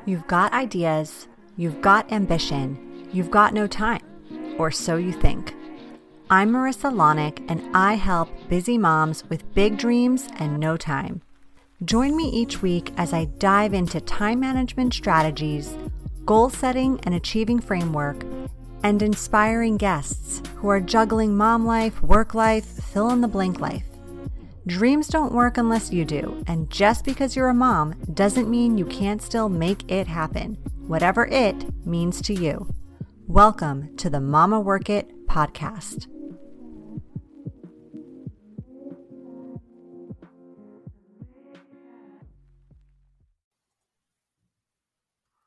You've got ideas, you've got ambition, you've got no time, or so you think. I'm Marissa Lonick, and I help busy moms with big dreams and no time. Join me each week as I dive into time management strategies, goal setting and achieving framework, and inspiring guests who are juggling mom life, work life, fill in the blank life. Dreams don't work unless you do, and just because you're a mom doesn't mean you can't still make it happen, whatever it means to you. Welcome to the Mama Work It podcast.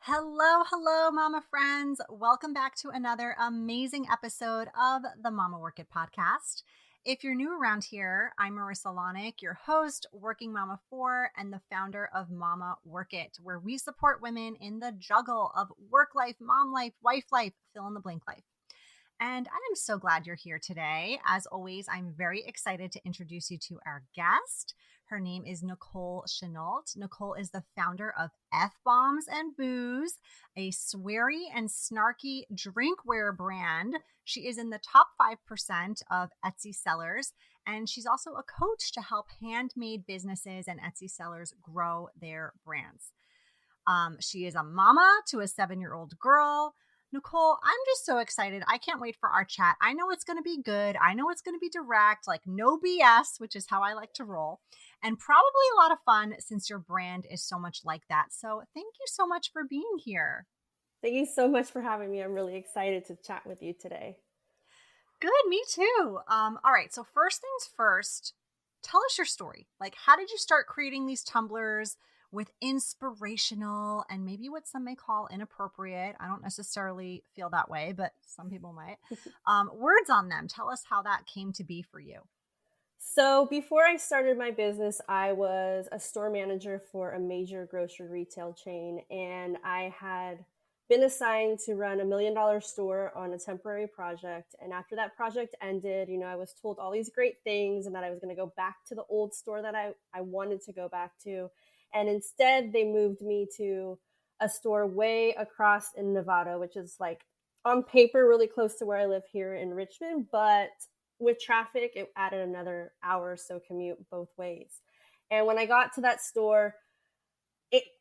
Hello, mama friends. Welcome back to another amazing episode of the Mama Work It podcast. If you're new around here, I'm Marissa Lonick, your host, working mama for, and the founder of Mama Work It, where we support women in the juggle of work life, mom life, wife life, fill in the blank life. And I am so glad you're here today. As always, I'm very excited to introduce you to our guest. Her name is Nicole Chenault. Nicole is the founder of Fbombs and Booze, a sweary and snarky drinkware brand. She is in the top 5% of Etsy sellers, and she's also a coach to help handmade businesses and Etsy sellers grow their brands. She is a mama to a 7-year-old girl. Nicole, I'm just so excited. I can't wait for our chat. I know it's going to be good. I know it's going to be direct, like no BS, which is how I like to roll, and probably a lot of fun since your brand is so much like that. So thank you so much for being here. Thank you so much for having me. I'm really excited to chat with you today. Good, me too. All right, so first things first, tell us your story. Like, how did you start creating these tumblers with inspirational and maybe what some may call inappropriate? I don't necessarily feel that way, but some people might. Words on them. Tell us how that came to be for you. So before I started my business, I was a store manager for a major grocery retail chain, and I had been assigned to run $1 million store on a temporary project. And after that project ended, I was told all these great things and that I was going to go back to the old store that I wanted to go back to. And instead, they moved me to a store way across in Nevada, which is like on paper really close to where I live here in Richmond. But with traffic, it added another hour or so commute both ways. And when I got to that store,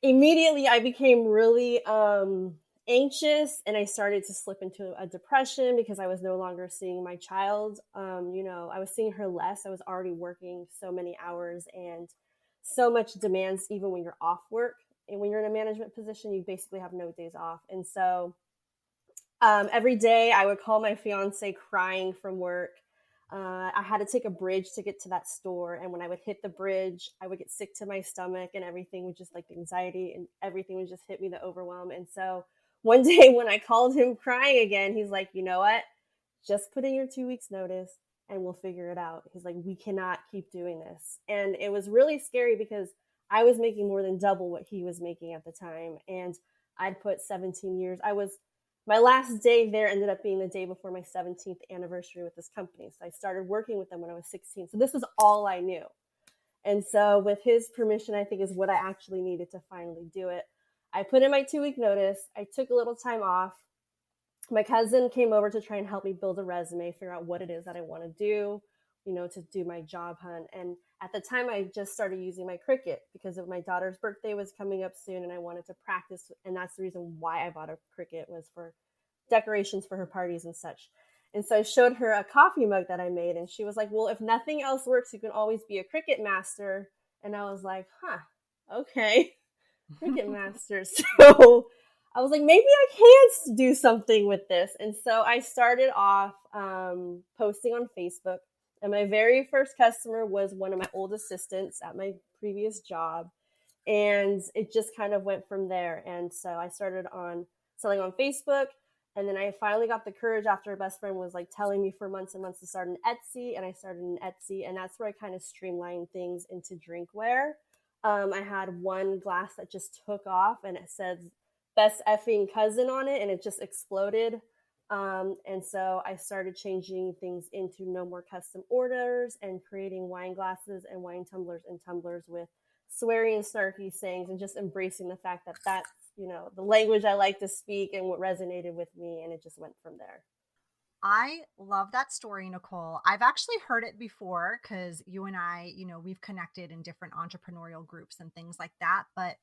immediately I became really anxious, and I started to slip into a depression because I was no longer seeing my child. I was seeing her less. I was already working so many hours and so much demands, even when you're off work. And when you're in a management position, you basically have no days off. And so every day I would call my fiance crying from work. I had to take a bridge to get to that store. And when I would hit the bridge, I would get sick to my stomach, and everything would just, like, the anxiety and everything would just hit me, the overwhelm. And so one day when I called him crying again, he's like, you know what? Just put in your 2 weeks notice and we'll figure it out. He's like, we cannot keep doing this. And it was really scary because I was making more than double what he was making at the time. And I'd put 17 years. My last day there ended up being the day before my 17th anniversary with this company. So I started working with them when I was 16. So this was all I knew. And so with his permission, I think is what I actually needed to finally do it. I put in my 2-week notice. I took a little time off. My cousin came over to try and help me build a resume, figure out what it is that I want to do, to do my job hunt. And at the time, I just started using my Cricut because of my daughter's birthday was coming up soon, and I wanted to practice. And that's the reason why I bought a Cricut, was for decorations for her parties and such. And so I showed her a coffee mug that I made, and she was like, well, if nothing else works, you can always be a Cricut master. And I was like, okay, Cricut master. So I was like, maybe I can do something with this. And so I started off posting on Facebook. And my very first customer was one of my old assistants at my previous job. And it just kind of went from there. And so I started on selling on Facebook. And then I finally got the courage after a best friend was like telling me for months and months to start an Etsy. And I started an Etsy. And that's where I kind of streamlined things into drinkware. I had one glass that just took off, and it said best effing cousin on it, and it just exploded. And so I started changing things into no more custom orders and creating wine glasses and wine tumblers and tumblers with sweary and snarky sayings, and just embracing the fact that that's the language I like to speak and what resonated with me. And it just went from there. I love that story, Nicole. I've actually heard it before because you and I, we've connected in different entrepreneurial groups and things like that. But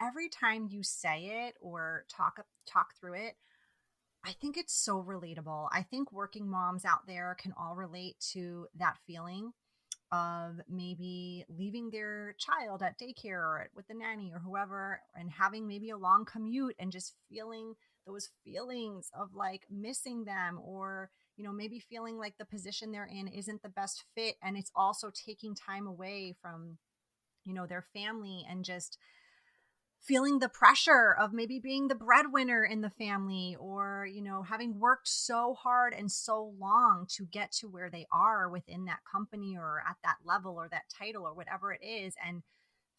every time you say it or talk through it, I think it's so relatable. I think working moms out there can all relate to that feeling of maybe leaving their child at daycare or with the nanny or whoever and having maybe a long commute and just feeling those feelings of like missing them, or maybe feeling like the position they're in isn't the best fit, and it's also taking time away from their family, and just feeling the pressure of maybe being the breadwinner in the family, or having worked so hard and so long to get to where they are within that company or at that level or that title or whatever it is, and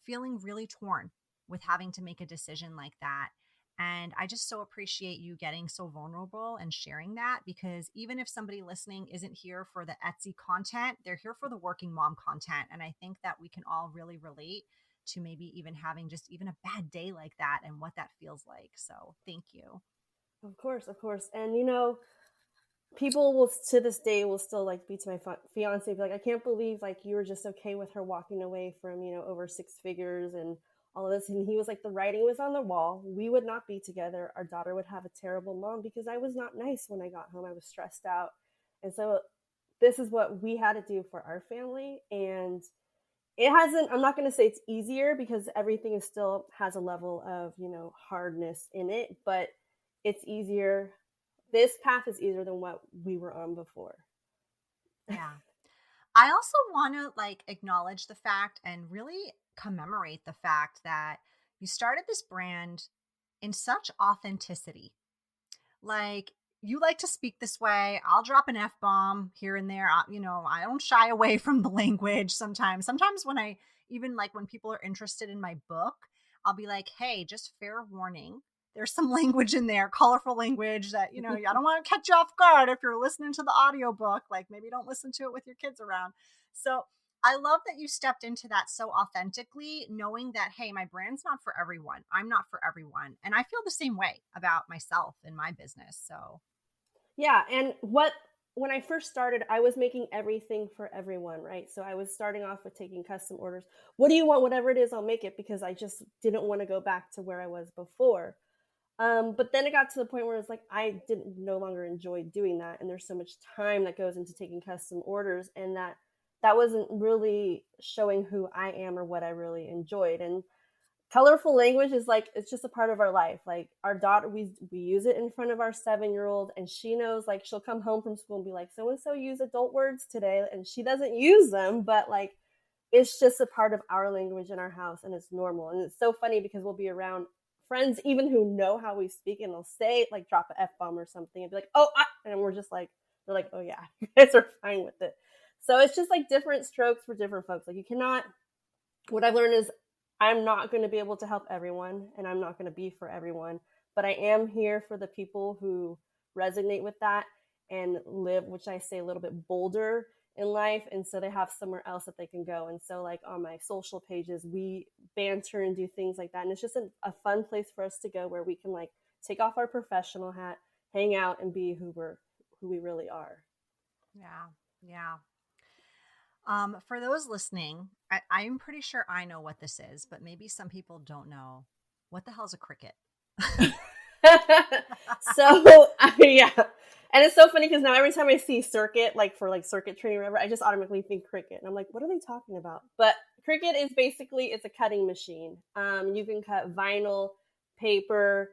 feeling really torn with having to make a decision like that. And I just so appreciate you getting so vulnerable and sharing that, because even if somebody listening isn't here for the Etsy content, they're here for the working mom content. And I think that we can all really relate to maybe even having just even a bad day like that and what that feels like. So thank you. Of course, of course. And people will to this day will still like be to my fiance, be like, I can't believe like you were just okay with her walking away from over six figures and all of this. And he was like, the writing was on the wall. We would not be together. Our daughter would have a terrible mom because I was not nice when I got home. I was stressed out. And so this is what we had to do for our family. And I'm not going to say it's easier, because everything is still has a level of hardness in it, but it's easier. This path is easier than what we were on before. Yeah. I also want to like acknowledge the fact and really commemorate the fact that you started this brand in such authenticity. Like, you like to speak this way. I'll drop an F bomb here and there. I don't shy away from the language sometimes. Sometimes even like when people are interested in my book, I'll be like, hey, just fair warning. There's some language in there, colorful language that, I don't want to catch you off guard if you're listening to the audiobook. Like, maybe don't listen to it with your kids around. So I love that you stepped into that so authentically, knowing that, hey, my brand's not for everyone. I'm not for everyone. And I feel the same way about myself and my business. So, yeah. And when I first started, I was making everything for everyone, right? So I was starting off with taking custom orders. What do you want? Whatever it is, I'll make it, because I just didn't want to go back to where I was before. But then it got to the point where it's like I didn't no longer enjoy doing that, and there's so much time that goes into taking custom orders, and that wasn't really showing who I am or what I really enjoyed. And colorful language is like, it's just a part of our life. Like our daughter, we use it in front of our 7-year-old, and she knows, like, she'll come home from school and be like, so and so use adult words today, and she doesn't use them, but like it's just a part of our language in our house, and it's normal. And it's so funny because we'll be around friends even who know how we speak, and they'll say, like, drop an F-bomb or something and be like, oh, and we're just like, they're like, oh yeah, you guys are fine with it. So it's just like different strokes for different folks. Like, you cannot, what I've learned is I'm not going to be able to help everyone, and I'm not going to be for everyone, but I am here for the people who resonate with that and live, which I say, a little bit bolder in life, and so they have somewhere else that they can go. And so, like, on my social pages, we banter and do things like that, and it's just a fun place for us to go, where we can like take off our professional hat, hang out, and be who we really are. yeah. For those listening, I'm pretty sure I know what this is, but maybe some people don't know. What the hell's a cricket? So yeah, and it's so funny because now every time I see circuit, like for like circuit training or whatever, I just automatically think cricket, and I'm like, what are they talking about? But cricket is basically, it's a cutting machine. You can cut vinyl, paper,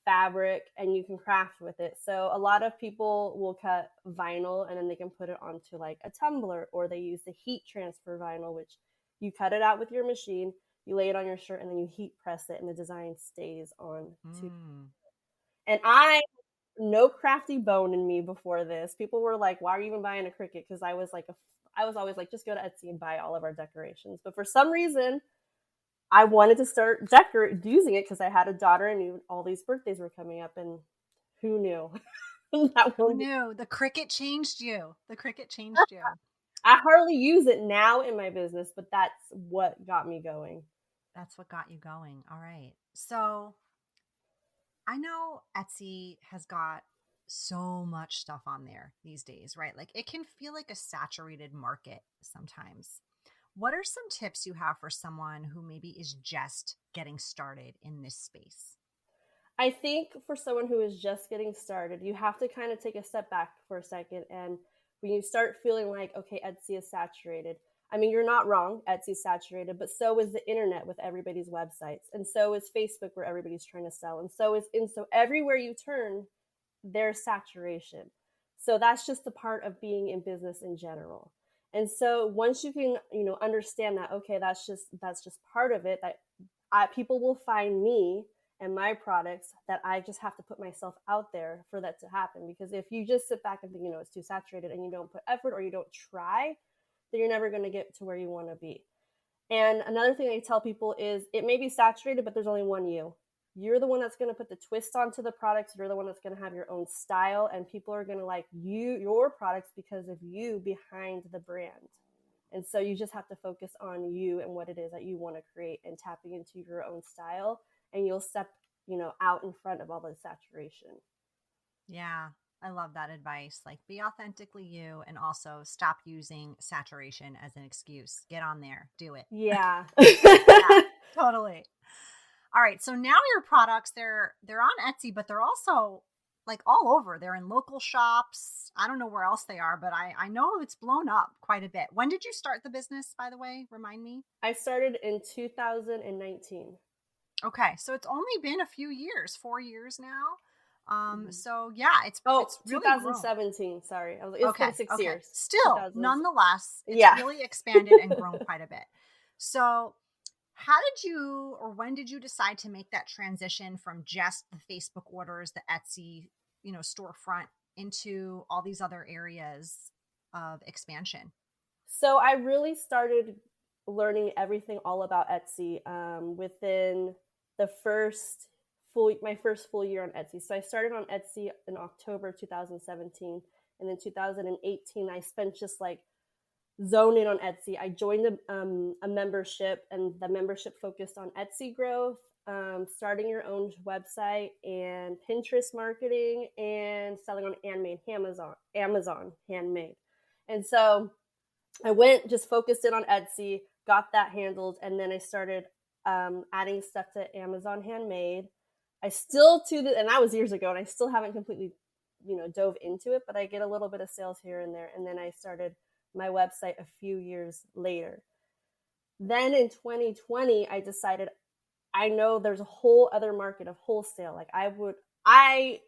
fabric, and you can craft with it. So a lot of people will cut vinyl and then they can put it onto like a tumbler, or they use the heat transfer vinyl, which you cut it out with your machine, you lay it on your shirt, and then you heat press it, and the design stays on. And I, no crafty bone in me before this. People were like, why are you even buying a cricket? Because I was always like, just go to Etsy and buy all of our decorations. But for some reason, I wanted to start using it because I had a daughter and knew all these birthdays were coming up, and who knew? Who knew? The cricket changed you. The cricket changed you. I hardly use it now in my business, but that's what got me going. That's what got you going. All right. So I know Etsy has got so much stuff on there these days, right? Like it can feel like a saturated market sometimes. What are some tips you have for someone who maybe is just getting started in this space? I think for someone who is just getting started, you have to kind of take a step back for a second. And when you start feeling like, okay, Etsy is saturated, I mean, you're not wrong. Etsy's saturated, but so is the internet with everybody's websites. And so is Facebook where everybody's trying to sell. So everywhere you turn, there's saturation. So that's just a part of being in business in general. And so once you can, understand that, okay, that's just part of it, that people will find me and my products, that I just have to put myself out there for that to happen. Because if you just sit back and think, it's too saturated and you don't put effort or you don't try, then you're never going to get to where you want to be. And another thing I tell people is it may be saturated, but there's only one you. You're the one that's going to put the twist onto the products. You're the one that's going to have your own style, and people are going to like your products because of you behind the brand. And so you just have to focus on you and what it is that you want to create and tapping into your own style, and you'll step, out in front of all the saturation. Yeah, I love that advice. Like be authentically you and also stop using saturation as an excuse. Get on there, do it. Yeah. Yeah, totally. All right, so now your products they're on Etsy, but they're also like all over. They're in local shops. I don't know where else they are, but I know it's blown up quite a bit. When did you start the business, by the way? Remind me. I started in 2019. Okay, so it's only been a few years, 4 years now. So yeah, it's really grown. 2017. Sorry, it's been 6 years. Still, nonetheless, it's Yeah. really expanded and grown quite a bit. So how did you, or when did you decide to make that transition from just the Facebook orders, the Etsy, storefront, into all these other areas of expansion? So I really started learning everything all about Etsy within the my first full year on Etsy. So I started on Etsy in October 2017, and then 2018 I spent just like zone in on Etsy. I joined a membership, and the membership focused on Etsy growth, starting your own website, and Pinterest marketing, and selling on Amazon handmade. And so I just focused in on Etsy, got that handled, and then I started adding stuff to Amazon handmade. And that was years ago, and I still haven't completely, dove into it, but I get a little bit of sales here and there. And then I started my website a few years later. Then in 2020, I decided, I know there's a whole other market of wholesale. Like I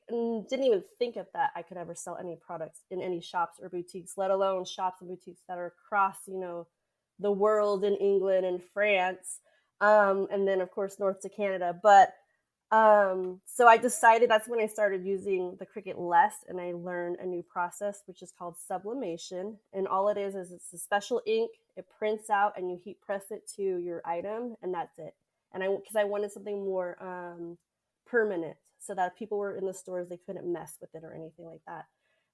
didn't even think of that I could ever sell any products in any shops or boutiques, let alone shops and boutiques that are across, the world, in England and France. And then of course, north to Canada. But so I decided, that's when I started using the Cricut less, and I learned a new process, which is called sublimation. And all it is it's a special ink. It prints out, and you heat press it to your item, and that's it. And because I wanted something more permanent, so that if people were in the stores, they couldn't mess with it or anything like that.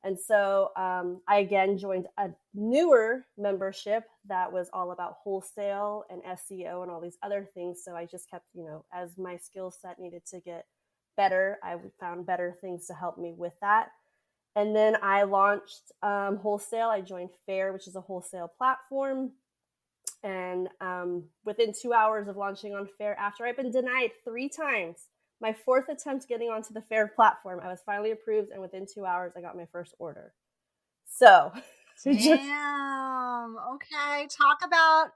And so I again joined a newer membership that was all about wholesale and SEO and all these other things. So I just kept, as my skill set needed to get better, I found better things to help me with that. And then I launched wholesale. I joined Fair, which is a wholesale platform. And within 2 hours of launching on Fair, after I've been denied 3 times, my 4th attempt getting onto the Fair platform, I was finally approved, and within 2 hours, I got my first order. So, damn. Okay, talk about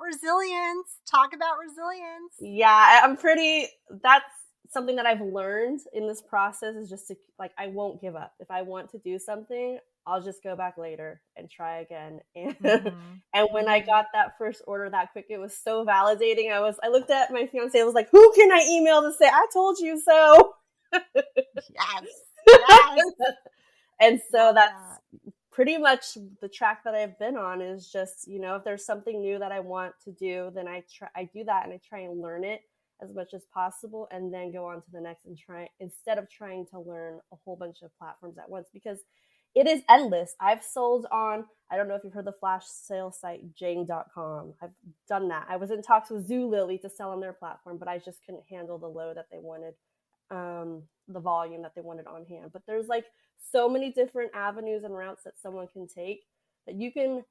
resilience. Talk about resilience. Yeah, that's something that I've learned in this process, is just to, like, I won't give up. If I want to do something, I'll just go back later and try again. And and when I got that first order that quick, it was so validating. I looked at my fiance, I was like, who can I email to say, I told you so? Yes. And so that's pretty much the track that I've been on, is just, if there's something new that I want to do, then I do that, and I try and learn it as much as possible, and then go on to the next, and instead of trying to learn a whole bunch of platforms at once, because it is endless. I've sold on, I don't know if you've heard the flash sale site, Jane.com. I've done that. I was in talks with Zulily to sell on their platform, but I just couldn't handle the load that they wanted. the volume that they wanted on hand. But there's like so many different avenues and routes that someone can take that you can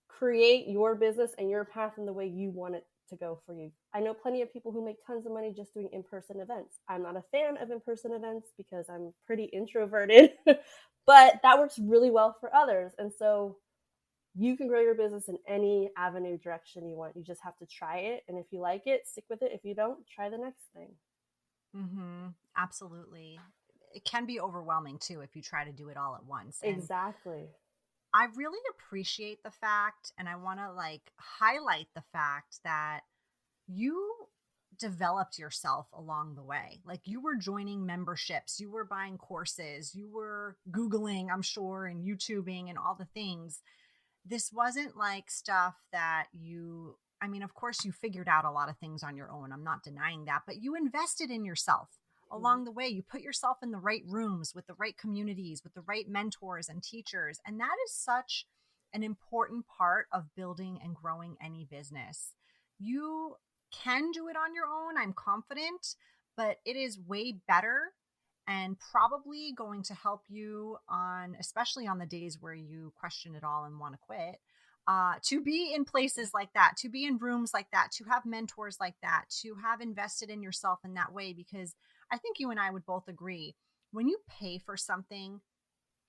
create your business and your path in the way you want it to go for you. I know plenty of people who make tons of money just doing in-person events. I'm not a fan of in-person events because I'm pretty introverted, but that works really well for others. And so you can grow your business in any avenue direction you want. You just have to try it. And if you like it, stick with it. If you don't, try the next thing. Absolutely. It can be overwhelming too if you try to do it all at once. And Exactly. I really appreciate the fact, and I want to like highlight the fact that you developed yourself along the way. Like you were joining memberships, you were buying courses, you were Googling, I'm sure, and YouTubing and all the things. This wasn't like stuff that I mean, of course, you figured out a lot of things on your own. I'm not denying that, but you invested in yourself along the way. You put yourself in the right rooms with the right communities, with the right mentors and teachers. And that is such an important part of building and growing any business. You can do it on your own, I'm confident, but it is way better and probably going to help you on, especially on the days where you question it all and want to quit, to be in places like that, to be in rooms like that, to have mentors like that, to have invested in yourself in that way. Because I think you and I would both agree, when you pay for something,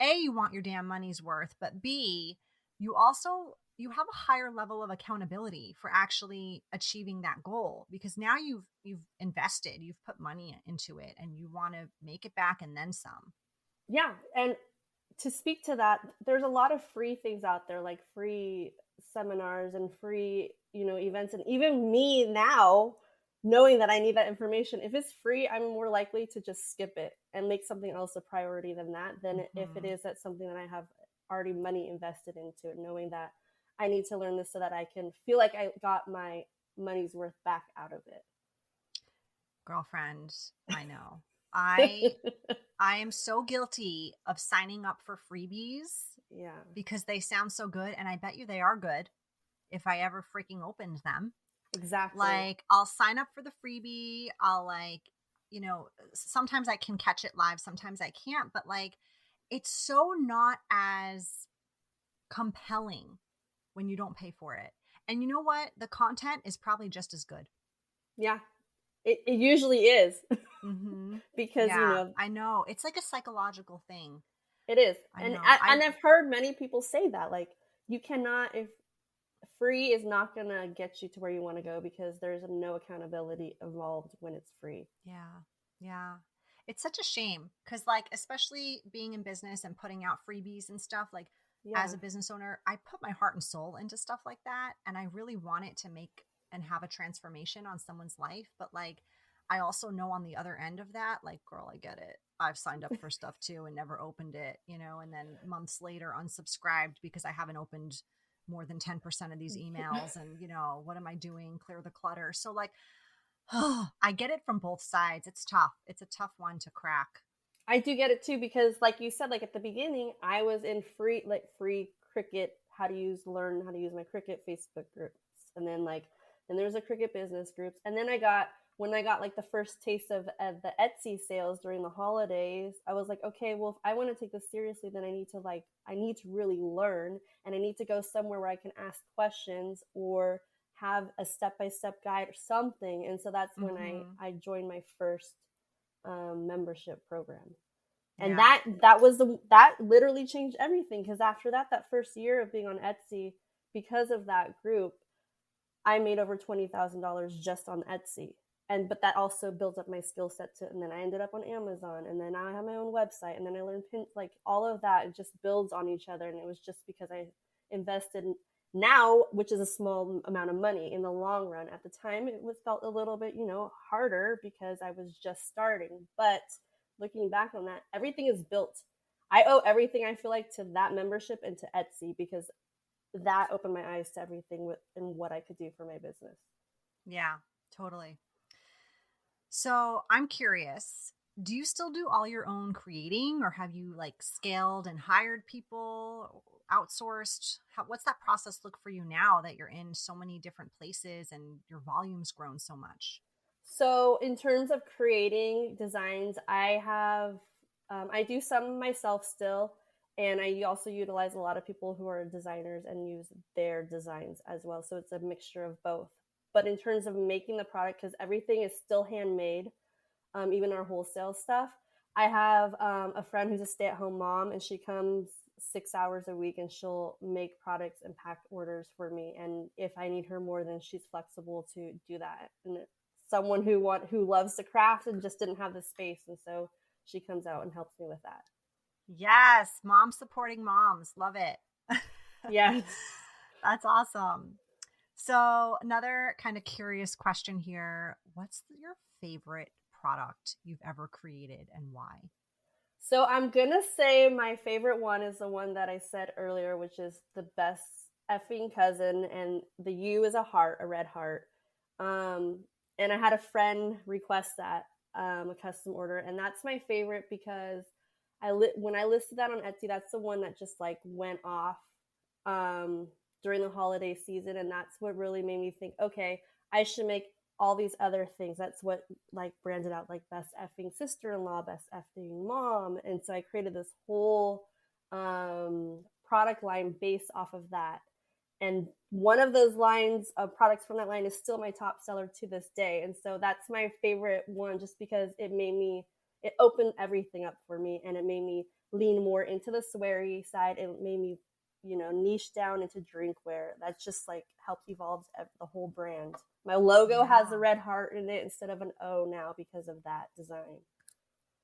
A, you want your damn money's worth, but B, you have a higher level of accountability for actually achieving that goal, because now you've invested, you've put money into it, and you want to make it back and then some. Yeah. And to speak to that, there's a lot of free things out there, like free seminars and free, events. And even me now, knowing that I need that information, if it's free, I'm more likely to just skip it and make something else a priority than that, than if it is that something that I have already money invested into it, knowing that I need to learn this so that I can feel like I got my money's worth back out of it. Girlfriend, I know. I am so guilty of signing up for freebies. Yeah. Because they sound so good, and I bet you they are good if I ever freaking opened them. Exactly. Like I'll sign up for the freebie. I'll like, sometimes I can catch it live, sometimes I can't, but like it's so not as compelling when you don't pay for it. And you know what? The content is probably just as good. Yeah. It usually is. Because, yeah, I know. It's like a psychological thing. It is. And I've heard many people say that, like, you cannot, if free is not going to get you to where you want to go, because there's no accountability involved when it's free. Yeah. Yeah. It's such a shame because, like, especially being in business and putting out freebies and stuff, like, as a business owner, I put my heart and soul into stuff like that. And I really want it to make and have a transformation on someone's life. But, like, I also know on the other end of that, like, girl, I get it. I've signed up for stuff too and never opened it, and then months later unsubscribed because I haven't opened more than 10% of these emails. And, what am I doing? Clear the clutter. So, like, I get it from both sides. It's tough. It's a tough one to crack. I do get it too, because like you said, like at the beginning, I was in free Cricut, learn how to use my Cricut Facebook groups. And then there's a Cricut business groups. And then when I got like the first taste of the Etsy sales during the holidays, I was like, okay, well, if I want to take this seriously, then I need to really learn, and I need to go somewhere where I can ask questions or have a step-by-step guide or something. And so that's when I joined my first membership program. And that literally changed everything, because after that first year of being on Etsy, because of that group, I made over $20,000 just on Etsy. But that also built up my skill set and then I ended up on Amazon, and then I have my own website, and then I learned like all of that. It just builds on each other. And it was just because I invested now, which is a small amount of money. In the long run, at the time, it felt a little bit, harder because I was just starting. But looking back on that, everything is built. I owe everything, I feel like, to that membership and to Etsy, because that opened my eyes to everything and what I could do for my business. Yeah, totally. So I'm curious, do you still do all your own creating, or have you like scaled and hired people, outsourced? What's that process look for you now that you're in so many different places and your volume's grown so much? So in terms of creating designs, I do some myself still, and I also utilize a lot of people who are designers and use their designs as well. So it's a mixture of both. But in terms of making the product, because everything is still handmade, even our wholesale stuff. I have a friend who's a stay-at-home mom, and she comes 6 hours a week, and she'll make products and pack orders for me. And if I need her more, then she's flexible to do that. And someone who loves to craft and just didn't have the space, and so she comes out and helps me with that. Yes, mom supporting moms. Love it. Yes. That's awesome. So, another kind of curious question here. What's your favorite product you've ever created and why? So I'm gonna say my favorite one is the one that I said earlier, which is the best effing cousin, and the U is a heart, a red heart. Um, and I had a friend request that, a custom order, and that's my favorite because when I listed that on Etsy, that's the one that just like went off um, during the holiday season, and that's what really made me think, okay, I should make all these other things. That's what like branded out like best effing sister-in-law, best effing mom, and so I created this whole product line based off of that. And one of those lines of products from that line is still my top seller to this day. And so that's my favorite one, just because it opened everything up for me, and it made me lean more into the sweary side. It made me, niche down into drinkware. That's just like helped evolve the whole brand. My logo has a red heart in it instead of an O now because of that design.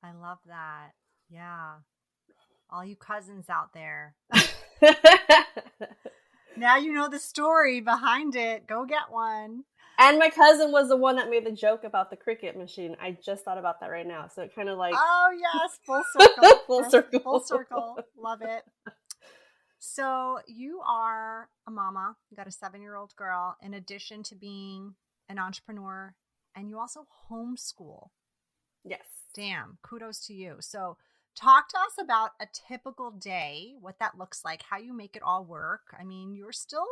I love that. Yeah. All you cousins out there. Now you know the story behind it. Go get one. And my cousin was the one that made the joke about the Cricut machine. I just thought about that right now. So it kind of like... Oh, yes. Full circle. Full circle. Full circle. Love it. So you are a mama. You got a 7-year-old girl, in addition to being an entrepreneur, and you also homeschool. Yes. Damn. Kudos to you. So talk to us about a typical day, what that looks like, how you make it all work. I mean, you're still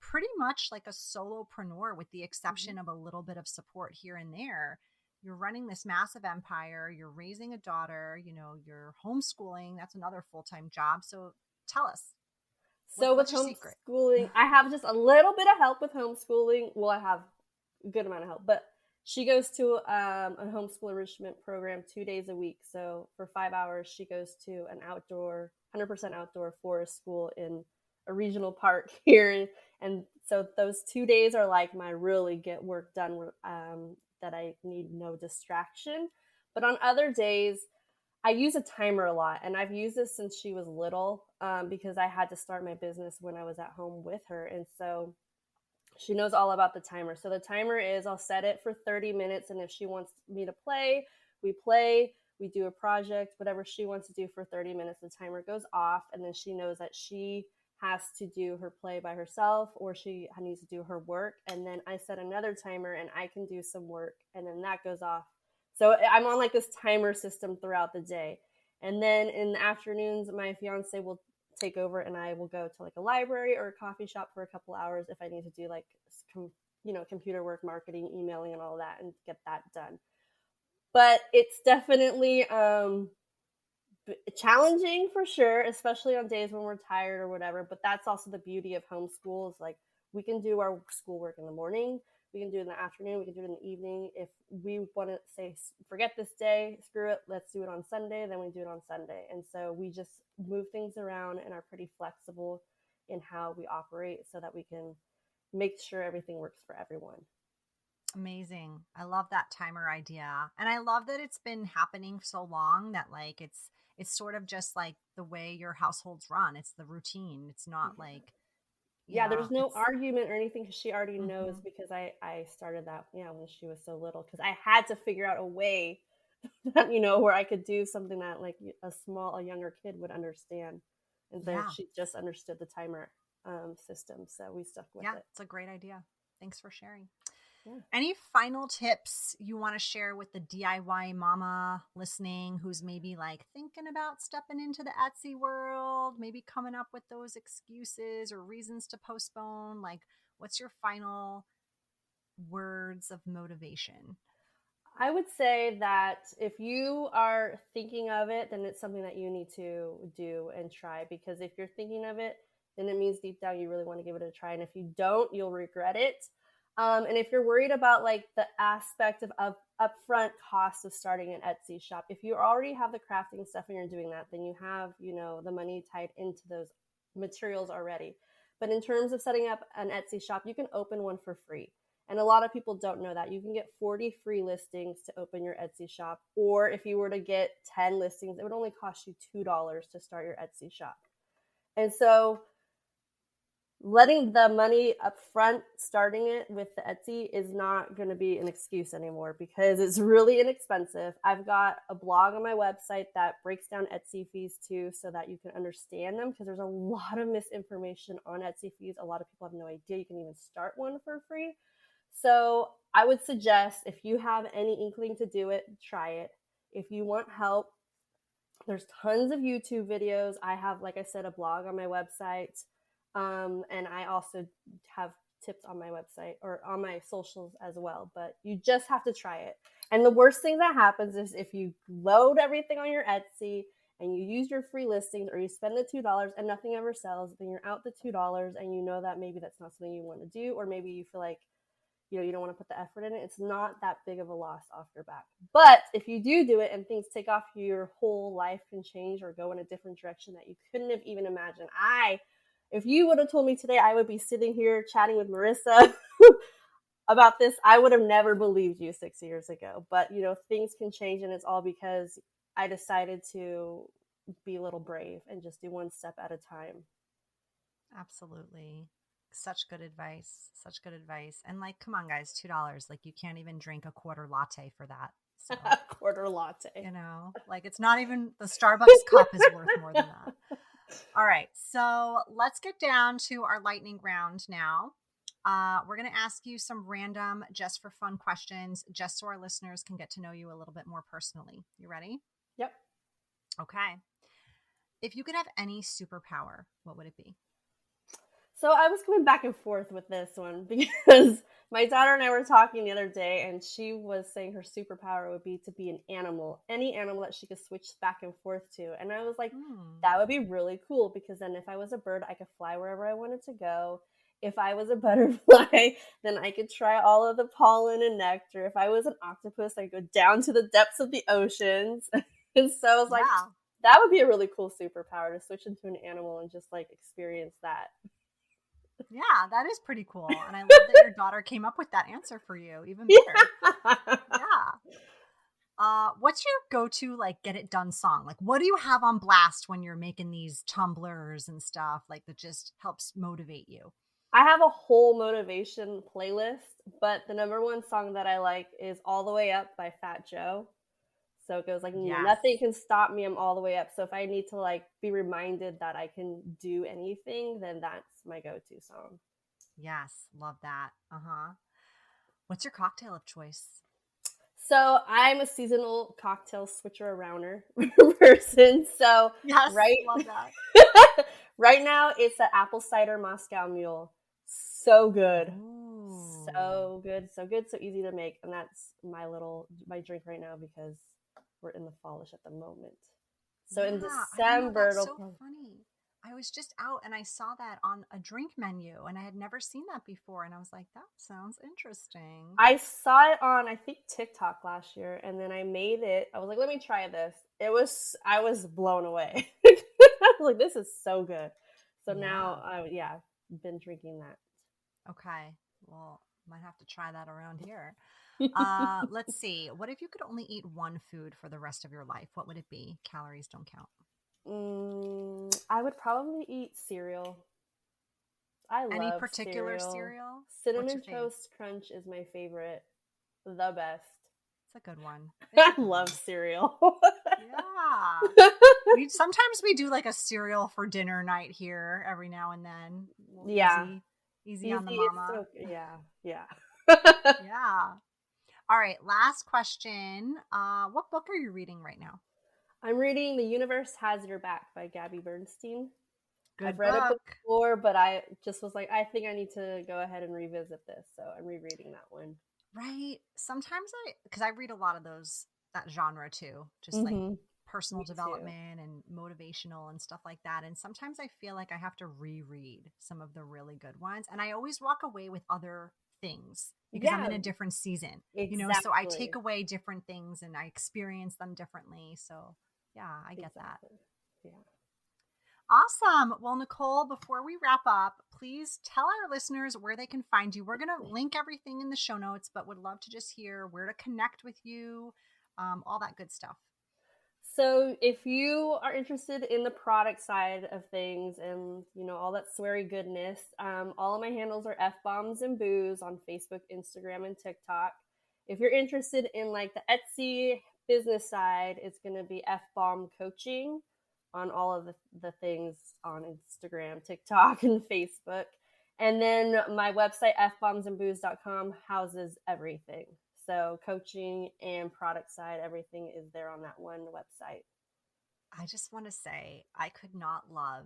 pretty much like a solopreneur with the exception of a little bit of support here and there. You're running this massive empire. You're raising a daughter, you're homeschooling. That's another full-time job. So tell us. So with homeschooling, I have just a little bit of help with homeschooling. Well, I have a good amount of help, but she goes to a homeschool enrichment program 2 days a week. So for 5 hours, she goes to an 100% outdoor forest school in a regional park here. And so those 2 days are like my really get work done, that I need no distraction. But on other days, I use a timer a lot, and I've used this since she was little, because I had to start my business when I was at home with her. And so she knows all about the timer. So the timer is, I'll set it for 30 minutes. And if she wants me to play, we do a project, whatever she wants to do for 30 minutes, the timer goes off. And then she knows that she has to do her play by herself, or she needs to do her work. And then I set another timer and I can do some work, and then that goes off. So I'm on like this timer system throughout the day. And then in the afternoons, my fiance will take over, and I will go to like a library or a coffee shop for a couple hours if I need to do like, computer work, marketing, emailing, and all that, and get that done. But it's definitely challenging for sure, especially on days when we're tired or whatever. But that's also the beauty of homeschool, is like we can do our schoolwork in the morning, we can do it in the afternoon, we can do it in the evening. If we want to say, forget this day, screw it, let's do it on Sunday, then we do it on Sunday. And so we just move things around and are pretty flexible in how we operate so that we can make sure everything works for everyone. Amazing. I love that timer idea. And I love that it's been happening so long that like it's sort of just like the way your households run. It's the routine. It's not like there's no argument or anything, because she already knows, because I started that when she was so little, because I had to figure out a way that, where I could do something that like a younger kid would understand. And so she just understood the timer system, so we stuck with it. Yeah, it's a great idea. Thanks for sharing. Yeah. Any final tips you want to share with the DIY mama listening who's maybe like thinking about stepping into the Etsy world, maybe coming up with those excuses or reasons to postpone? Like, what's your final words of motivation? I would say that if you are thinking of it, then it's something that you need to do and try, because if you're thinking of it, then it means deep down you really want to give it a try. And if you don't, you'll regret it. And if you're worried about like the aspect of upfront costs of starting an Etsy shop, if you already have the crafting stuff and you're doing that, then you have, the money tied into those materials already. But in terms of setting up an Etsy shop, you can open one for free. And a lot of people don't know that. You can get 40 free listings to open your Etsy shop. Or if you were to get 10 listings, it would only cost you $2 to start your Etsy shop. And so letting the money up front, starting it with the Etsy, is not going to be an excuse anymore, because it's really inexpensive. I've got a blog on my website that breaks down Etsy fees too, so that you can understand them, because there's a lot of misinformation on Etsy fees. A lot of people have no idea you can even start one for free. So I would suggest, if you have any inkling to do it, try it. If you want help, there's tons of YouTube videos. I have, like I said, a blog on my website. And I also have tips on my website or on my socials as well. But you just have to try it. And the worst thing that happens is if you load everything on your Etsy and you use your free listings, or you spend the $2 and nothing ever sells, then you're out the $2, and you know that maybe that's not something you want to do, or maybe you feel like you don't want to put the effort in it. It's not that big of a loss off your back. But if you do it and things take off, your whole life can change or go in a different direction that you couldn't have even imagined. If you would have told me today I would be sitting here chatting with Marissa about this, I would have never believed you 6 years ago. But, things can change, and it's all because I decided to be a little brave and just do one step at a time. Absolutely. Such good advice. Such good advice. And like, come on, guys, $2. Like, you can't even drink a quarter latte for that. So, quarter latte. Like, it's not even the Starbucks cup is worth more than that. All right. So let's get down to our lightning round now. We're going to ask you some random, just for fun questions, just so our listeners can get to know you a little bit more personally. You ready? Yep. Okay. If you could have any superpower, what would it be? So I was coming back and forth with this one, because my daughter and I were talking the other day, and she was saying her superpower would be to be an animal, any animal that she could switch back and forth to. And I was like, that would be really cool, because then if I was a bird, I could fly wherever I wanted to go. If I was a butterfly, then I could try all of the pollen and nectar. If I was an octopus, I could go down to the depths of the oceans. And so I was like, that would be a really cool superpower, to switch into an animal and just like experience that. Yeah, that is pretty cool. And I love that your daughter came up with that answer for you. Even better. Yeah. What's your go-to, like, get it done song? Like, what do you have on blast when you're making these tumblers and stuff, like, that just helps motivate you? I have a whole motivation playlist, but the number one song that I like is All the Way Up by Fat Joe. So it goes like, nothing can stop me. I'm all the way up. So if I need to like be reminded that I can do anything, then that's my go-to song. Yes. Love that. Uh-huh. What's your cocktail of choice? So I'm a seasonal cocktail switcher arounder person. So yes, love that. Right now it's an apple cider Moscow Mule. So good. Ooh. So good. So good. So easy to make. And that's my drink right now, because we're in the fallish at the moment. So in December, that's so funny. I was just out and I saw that on a drink menu, and I had never seen that before. And I was like, that sounds interesting. I saw it on, I think, TikTok last year, and then I made it. I was like, let me try this. I was blown away. I was like, this is so good. So now, I've been drinking that. Okay. Well, might have to try that around here. Let's see. What if you could only eat one food for the rest of your life? What would it be? Calories don't count. I would probably eat cereal. I love any particular cereal? Cinnamon Toast Crunch is my favorite. The best. It's a good one. I love cereal. Yeah. Sometimes we do like a cereal for dinner night here every now and then. Easy on the mama. Yeah. Yeah. All right. Last question. What book are you reading right now? I'm reading The Universe Has Your Back by Gabby Bernstein. I've read it before, but I just was like, I think I need to go ahead and revisit this. So I'm rereading that one. Right. Sometimes because I read a lot of that genre too, just like Mm-hmm. personal Me too. development and motivational and stuff like that. And sometimes I feel like I have to reread some of the really good ones. And I always walk away with other things because I'm Yeah, in a different season, so I take exactly. away different things and I experience them differently. So yeah, I get that. Exactly. Yeah. Awesome. Well, Nicole, before we wrap up, please tell our listeners where they can find you. We're going to link everything in the show notes, but would love to just hear where to connect with you, all that good stuff. So if you are interested in the product side of things and, all that sweary goodness, all of my handles are Fbombs and Booze on Facebook, Instagram, and TikTok. If you're interested in like the Etsy business side, it's going to be Fbomb Coaching on all of the things on Instagram, TikTok, and Facebook. And then my website, fbombsandbooze.com, houses everything. So coaching and product side, everything is there on that one website. I just want to say I could not love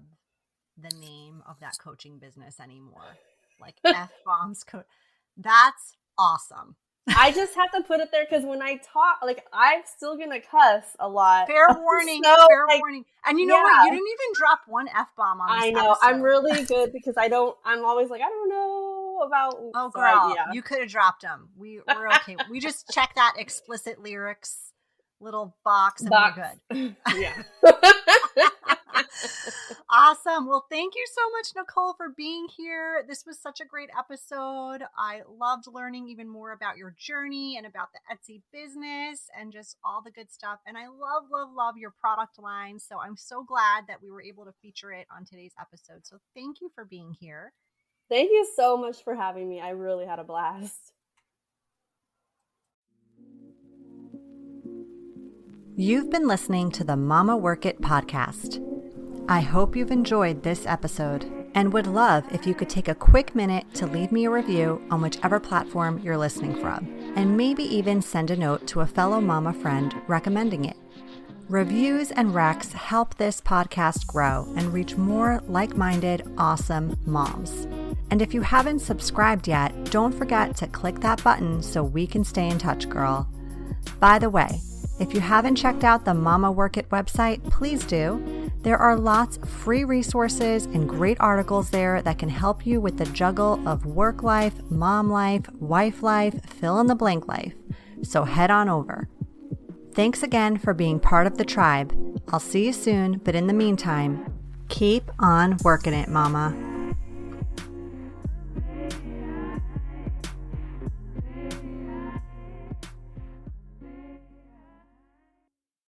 the name of that coaching business anymore. Like F-bombs That's awesome. I just have to put it there because when I talk, like I'm still gonna cuss a lot. Fair warning. So, fair warning. And you know what? You didn't even drop one F-bomb on this episode. I'm really good because I'm always like, I don't know about. Oh, girl, you could have dropped them. We're okay. We just check that explicit lyrics little box and we're good. Yeah. Awesome. Well, thank you so much, Nicole, for being here. This was such a great episode. I loved learning even more about your journey and about the Etsy business and just all the good stuff. And I love, love, love your product line. So I'm so glad that we were able to feature it on today's episode. So thank you for being here. Thank you so much for having me. I really had a blast. You've been listening to the Mama Work It podcast. I hope you've enjoyed this episode and would love if you could take a quick minute to leave me a review on whichever platform you're listening from, and maybe even send a note to a fellow mama friend recommending it. Reviews and recs help this podcast grow and reach more like-minded, awesome moms. And if you haven't subscribed yet, don't forget to click that button so we can stay in touch, girl. By the way, if you haven't checked out the Mama Work It website, please do. There are lots of free resources and great articles there that can help you with the juggle of work life, mom life, wife life, fill in the blank life. So head on over. Thanks again for being part of the tribe. I'll see you soon, but in the meantime, keep on working it, mama.